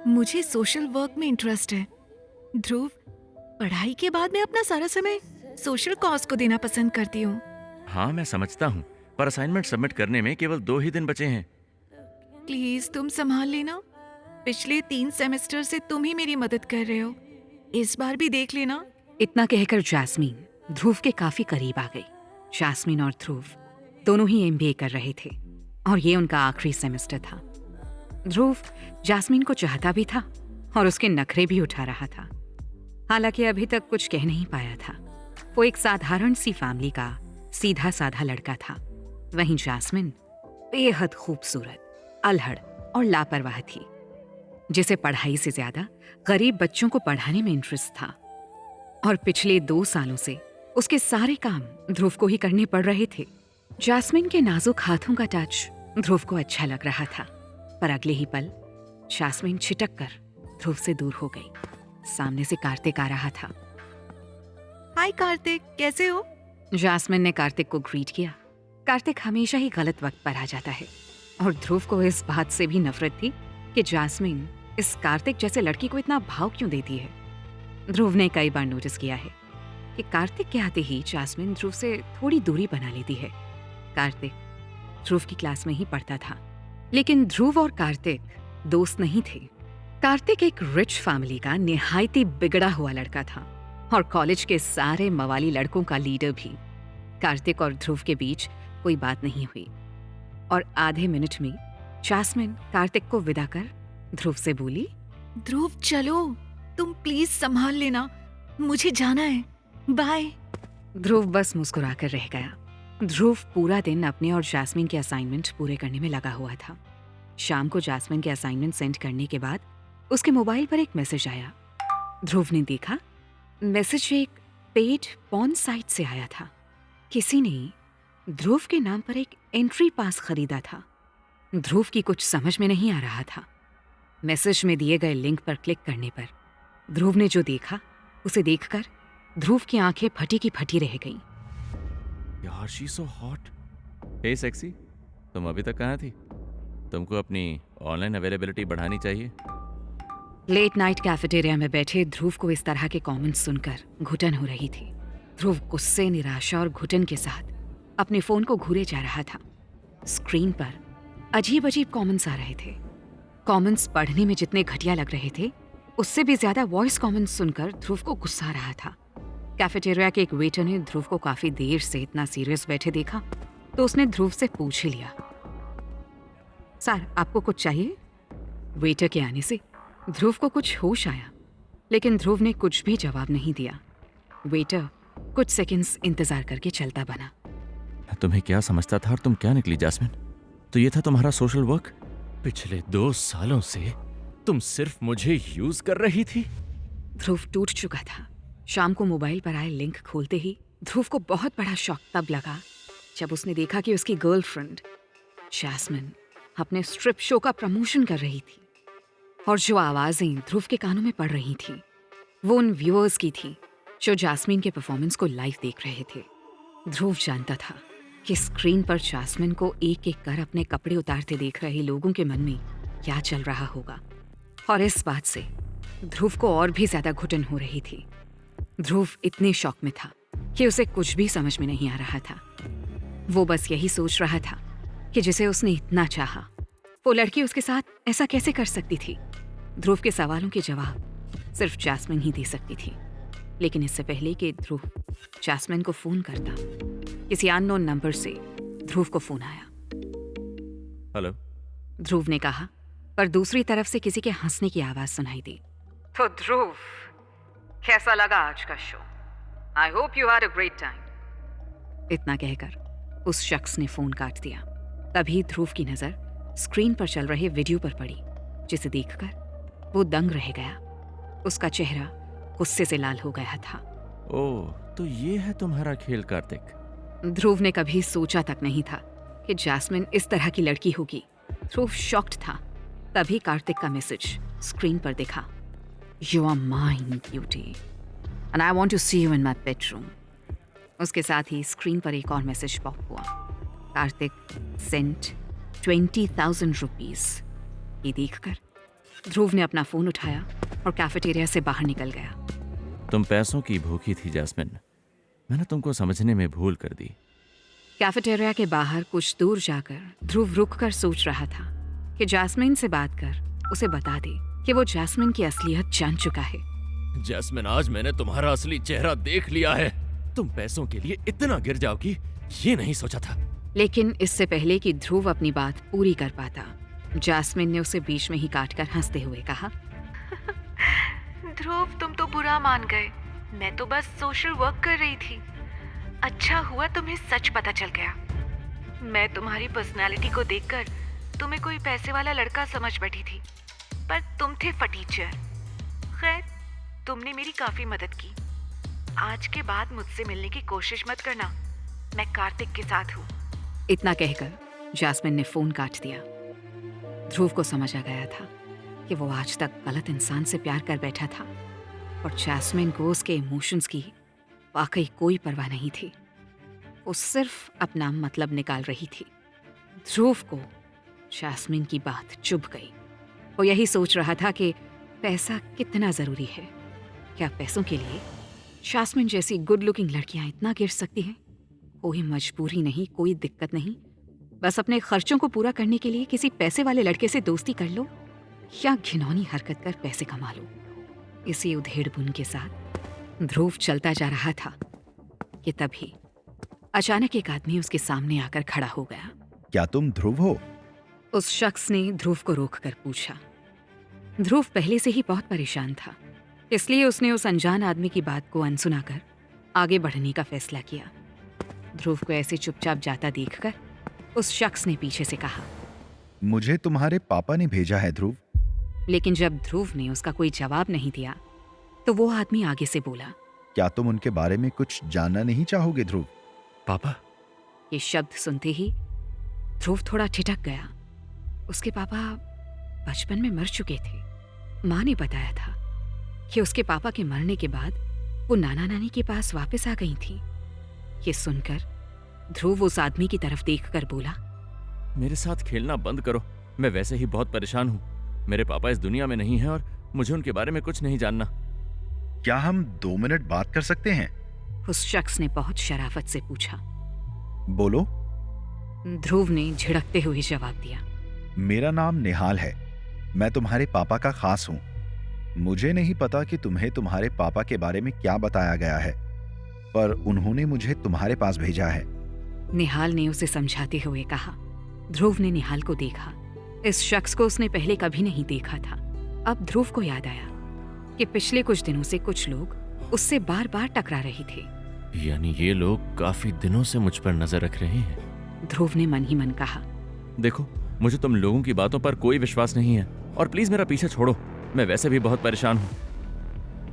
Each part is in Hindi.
मुझे सोशल वर्क में इंटरेस्ट है। ध्रुव, पढ़ाई के बाद मैं अपना सारा समय सोशल कॉज को देना पसंद करती हूँ। हाँ, मैं समझता हूँ, पर असाइनमेंट सबमिट करने में केवल 2 ही दिन बचे हैं। प्लीज तुम संभाल लेना। पिछले 3 सेमेस्टर से तुम ही मेरी मदद कर रहे हो। इस बार भी देख लेना। इतना कहकर जैस्मीन ध्रुव के काफी करीब आ गई। जैस्मीन और ध्रुव दोनों ही एमबीए कर रहे थे और ये उनका आखिरी सेमेस्टर था। ध्रुव जैस्मीन को चाहता भी था और उसके नखरे भी उठा रहा था। हालांकि अभी तक कुछ कह नहीं पाया था। वो एक साधारण सी फैमिली का सीधा साधा लड़का था। वहीं जैस्मिन बेहद खूबसूरत, अल्हड़ और लापरवाह थी, जिसे पढ़ाई से ज्यादा गरीब बच्चों को पढ़ाने में इंटरेस्ट था। और पिछले 2 सालों से उसके सारे काम ध्रुव को ही करने पड़ रहे थे। जैस्मिन के नाजुक हाथों का टच ध्रुव को अच्छा लग रहा था, पर अगले ही पल जैस्मिन छिटक कर ध्रुव से दूर हो गई। सामने से कार्तिक आ रहा था। हाय कार्तिक, कैसे हो? जैस्मिन ने कार्तिक को ग्रीट किया। कार्तिक हमेशा ही गलत वक्त पर आ जाता है और ध्रुव को इस बात से भी नफरत थी कि जैस्मिन इस कार्तिक जैसे लड़की को इतना भाव क्यों देती है। ध्रुव ने कई बार नोटिस किया है कि कार्तिक के आते ही जैस्मिन ध्रुव से थोड़ी दूरी बना लेती है। कार्तिक ध्रुव की क्लास में ही पढ़ता था, लेकिन ध्रुव और कार्तिक दोस्त नहीं थे। कार्तिक एक रिच फैमिली का निहायती बिगड़ा हुआ लड़का था और कॉलेज के सारे मवाली लड़कों का लीडर भी। कार्तिक और ध्रुव के बीच कोई बात नहीं हुई और आधे मिनट में जैस्मिन कार्तिक को विदा कर ध्रुव से बोली, ध्रुव चलो, तुम प्लीज संभाल लेना, मुझे जाना है, बाय। ध्रुव बस मुस्कुराकर रह गया। ध्रुव पूरा दिन अपने और जैस्मिन के असाइनमेंट पूरे करने में लगा हुआ था। शाम को जैस्मिन के असाइनमेंट सेंड करने के बाद उसके मोबाइल पर एक मैसेज आया। ध्रुव ने देखा, मैसेज एक पेड पॉर्न साइट से आया था। किसी ने ध्रुव के नाम पर एक एंट्री पास खरीदा था। ध्रुव की कुछ समझ में नहीं आ रहा था। मैसेज में दिए गए लिंक पर क्लिक करने पर ध्रुव ने जो देखा, उसे देखकर ध्रुव की आंखें फटी की फटी रह गईं। यार, she so hot. Hey sexy, तुम अभी तक कहाँ थी? तुमको अपनी ऑनलाइन अवेलेबिलिटी बढ़ानी चाहिए। लेट नाइट कैफेटेरिया में बैठे ध्रुव को इस तरह के कमेंट्स सुनकर घुटन हो रही थी। ध्रुव गुस्से, निराशा और घुटन के साथ अपने फोन को घूरे जा रहा था। स्क्रीन पर अजीब अजीब कमेंट्स आ रहे थे। कमेंट्स पढ़ने में जितने घटिया लग रहे थे, उससे भी ज्यादा वॉइस कमेंट्स सुनकर ध्रुव को गुस्सा आ रहा था। कैफेटेरिया के एक वेटर ने ध्रुव को काफी देर से इतना सीरियस बैठे देखा तो उसने ध्रुव से पूछ ही लिया, सर आपको कुछ चाहिए? वेटर के आने से ध्रुव को कुछ होश आया, लेकिन ध्रुव ने कुछ भी जवाब नहीं दिया। वेटर कुछ सेकंड्स इंतजार करके चलता बना। तुम्हें क्या समझता था और तुम क्या निकली जैस्मिन? तो ये था तुम्हारा सोशल वर्क? पिछले 2 सालों से तुम सिर्फ मुझे यूज कर रही थी। ध्रुव टूट चुका था। शाम को मोबाइल पर आए लिंक खोलते ही ध्रुव को बहुत बड़ा शॉक तब लगा जब उसने देखा कि उसकी गर्लफ्रेंड जैस्मिन अपने स्ट्रिप शो का प्रमोशन कर रही थी और जो आवाजें ध्रुव के कानों में पड़ रही थी वो उन व्यूअर्स की थी जो जैस्मिन के परफॉर्मेंस को लाइव देख रहे थे। ध्रुव जानता था कि स्क्रीन पर जैस्मिन को एक एक कर अपने कपड़े उतारते देख रहे लोगों के मन में क्या चल रहा होगा, और इस बात से ध्रुव को और भी ज्यादा घुटन हो रही थी। ध्रुव इतने शॉक में था कि उसे कुछ भी समझ में नहीं आ रहा था। वो बस यही सोच रहा था कि जिसे उसने इतना चाहा, वो लड़की उसके साथ ऐसा कैसे कर सकती थी। ध्रुव के सवालों के जवाब सिर्फ जैस्मिन ही दे सकती थी। लेकिन इससे पहले कि ध्रुव जैस्मिन को फोन करता, किसी अननोन नंबर से ध्रुव को फोन आया। हेलो, ध्रुव ने कहा, पर दूसरी तरफ से किसी के हंसने की आवाज सुनाई दी। तो ध्रुव, कैसा लगा आज का show? I hope you had a great time. इतना कहकर उस शख्स ने फोन काट दिया। तभी ध्रुव की नजर स्क्रीन पर चल रहे वीडियो पर पड़ी, जिसे देखकर वो दंग रह गया। उसका चेहरा गुस्से से लाल हो गया था। ओह, तो ये है तुम्हारा खेल कार्तिक। ध्रुव ने कभी सोचा तक नहीं था कि जैस्मिन इस तरह की लड़की होगी। ध्रुव शॉक्ड था। तभी कार्तिक का मैसेज स्क्रीन पर दिखा। You are mine beauty and I want to see you in my bedroom. उसके साथ ही स्क्रीन पर एक और मैसेज पॉप हुआ। Kartik sent 20,000 rupees. ये देखकर ध्रुव ने अपना फोन उठाया और कैफेटेरिया से बाहर निकल गया। तुम पैसों की भूखी थी जैस्मिन, मैंने तुमको समझने में भूल कर दी। कैफेटेरिया के बाहर कुछ दूर जाकर ध्रुव रुककर सोच रहा था कि जैस्मिन से बात कर उसे बता दे कि वो जैस्मिन की असलियत जान चुका है। जैस्मिन, आज मैंने तुम्हारा असली चेहरा देख लिया है। तुम पैसों के लिए इतना गिर जाओगी ये नहीं सोचा था। लेकिन इससे पहले कि ध्रुव अपनी बात पूरी कर पाता, जैस्मिन ने उसे बीच में ही काटकर हंसते हुए कहा, ध्रुव तुम तो बुरा मान गए, मैं तो बस सोशल वर्क कर रही थी। अच्छा हुआ तुम्हें सच पता चल गया। मैं तुम्हारी पर्सनालिटी को देखकर तुम्हें कोई पैसे वाला लड़का समझ बैठी थी, पर तुम थे फटीचर। खैर, तुमने मेरी काफी मदद की। आज के बाद मुझसे मिलने की कोशिश मत करना, मैं कार्तिक के साथ हूँ। इतना कहकर जैस्मिन ने फोन काट दिया। ध्रुव को समझ आ गया था कि वो आज तक गलत इंसान से प्यार कर बैठा था और जैस्मिन को उसके इमोशंस की वाकई कोई परवाह नहीं थी। वो सिर्फ अपना मतलब निकाल रही थी। ध्रुव को जैस्मिन की बात चुभ गई। वो यही सोच रहा था कि पैसा कितना जरूरी है। क्या पैसों के लिए जैस्मिन जैसी गुड लुकिंग लड़कियां इतना गिर सकती हैं? कोई मजबूरी नहीं, कोई दिक्कत नहीं, बस अपने खर्चों को पूरा करने के लिए किसी पैसे वाले लड़के से दोस्ती कर लो या घिनौनी हरकत कर पैसे कमा लो। इसी उधेड़-बुन के साथ ध्रुव चलता जा रहा था कि तभी अचानक एक आदमी उसके सामने आकर खड़ा हो गया। क्या तुम ध्रुव हो? उस शख्स ने ध्रुव को रोककर पूछा। ध्रुव पहले से ही बहुत परेशान था, इसलिए उसने उस अनजान आदमी की बात को अनसुना कर आगे बढ़ने का फैसला किया। ध्रुव को ऐसे चुपचाप जाता देखकर उस शख्स ने पीछे से कहा, मुझे तुम्हारे पापा ने भेजा है ध्रुव। लेकिन जब ध्रुव ने उसका कोई जवाब नहीं दिया तो वो आदमी आगे से बोला, क्या तुम उनके बारे में कुछ जानना नहीं चाहोगे ध्रुव? पापा? ये शब्द सुनते ही ध्रुव थोड़ा ठिठक गया। उसके पापा बचपन में मर चुके थे। माँ ने बताया था कि उसके पापा के मरने के बाद वो नाना नानी के पास वापस आ गई थी। ये सुनकर ध्रुव उस आदमी की तरफ देखकर बोला, मेरे साथ खेलना बंद करो, मैं वैसे ही बहुत परेशान हूँ। मेरे पापा इस दुनिया में नहीं हैं और मुझे उनके बारे में कुछ नहीं जानना। क्या हम 2 मिनट बात कर सकते हैं? उस शख्स ने बहुत शराफत से पूछा। बोलो। ध्रुव ने झिड़कते हुए जवाब दिया, मेरा नाम निहाल है, मैं तुम्हारे पापा का खास हूँ। मुझे नहीं पता कि तुम्हें तुम्हारे पापा के बारे में क्या बताया गया है, पर उन्होंने मुझे तुम्हारे पास भेजा है। निहाल ने उसे समझाते हुए कहा। ध्रुव ने निहाल को देखा। इस शख्स को उसने पहले कभी नहीं देखा था। अब ध्रुव को याद आया कि पिछले कुछ दिनों से कुछ लोग उससे बार बार टकरा रहे थे। यानी ये लोग काफी दिनों से मुझ पर नजर रख रहे हैं। ध्रुव ने मन ही मन कहा, देखो, मुझे तुम लोगों की बातों पर कोई विश्वास नहीं है और प्लीज मेरा पीछे छोड़ो, मैं वैसे भी बहुत परेशान हूँ।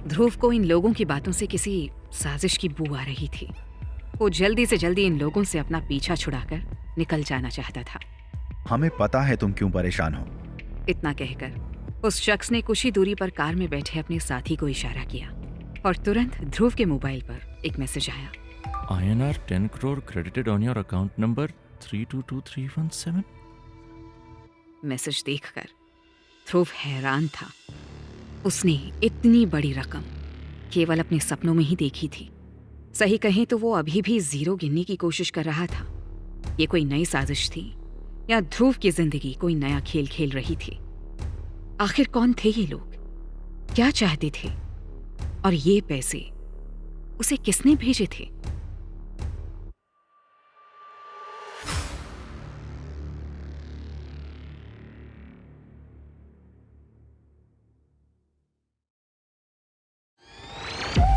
ध्रुव को इन लोगों की बातों से किसी साजिश की बू आ रही थी। वो जल्दी से जल्दी इन लोगों से अपना पीछा छुड़ाकर निकल जाना चाहता था। हमें पता है तुम क्यों परेशान हो। इतना कहकर उस शख्स ने कुछ ही दूरी पर कार में बैठे अपने साथी को इशारा किया और तुरंत ध्रुव के मोबाइल पर एक मैसेज आया। INR 10 crore credited on your account number 322317। Message देखकर ध्रुव हैरान था। उसने इतनी बड़ी रकम केवल अपने सपनों में ही देखी थी। सही कहें तो वो अभी भी जीरो गिनने की कोशिश कर रहा था। ये कोई नई साजिश थी या ध्रुव की जिंदगी कोई नया खेल खेल रही थी? आखिर कौन थे ये लोग, क्या चाहते थे और ये पैसे उसे किसने भेजे थे?